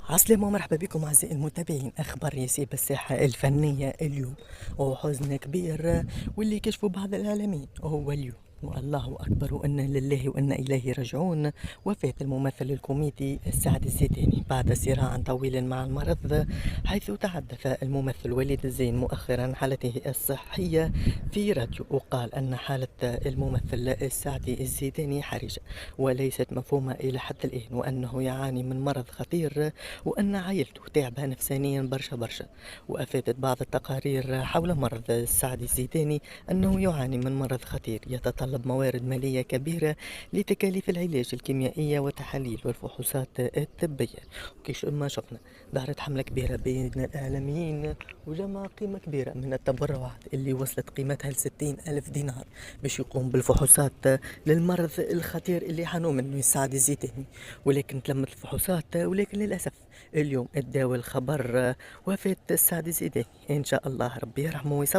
عسلامة ومرحبا بكم أعزائي المتابعين. أخبار يسيب الساحة الفنية اليوم وحزن كبير واللي كشفوا بعض الإعلاميين هو اليوم والله أكبر وإنا لله وإنا إليه راجعون. وفاة الممثل الكوميدي سعد الزيداني بعد صراع طويل مع المرض، حيث تحدث الممثل وليد الزين مؤخرا عن حالته الصحية في راديو، وقال أن حالة الممثل سعد الزيداني حرجة وليست مفهومة إلى حد الآن، وأنه يعاني من مرض خطير وأن عائلته تعبها نفسانيا برشا برشا. وأفادت بعض التقارير حول مرض سعد الزيداني أنه يعاني من مرض خطير يتطلب موارد مالية كبيرة لتكاليف العلاج الكيميائية وتحاليل والفحوصات الطبية. وكيش ما شفنا ظهرت حملة كبيرة بين الإعلاميين وجمع قيمة كبيرة من التبرعات اللي وصلت قيمتها ل60,000 دينار باش يقوم بالفحوصات للمرض الخطير اللي حانوا منه سعد الزيداني. ولكن تلمت الفحوصات، ولكن للأسف اليوم اداوا الخبر وفاة سعد الزيداني. إن شاء الله ربي يرحمه ويصبر.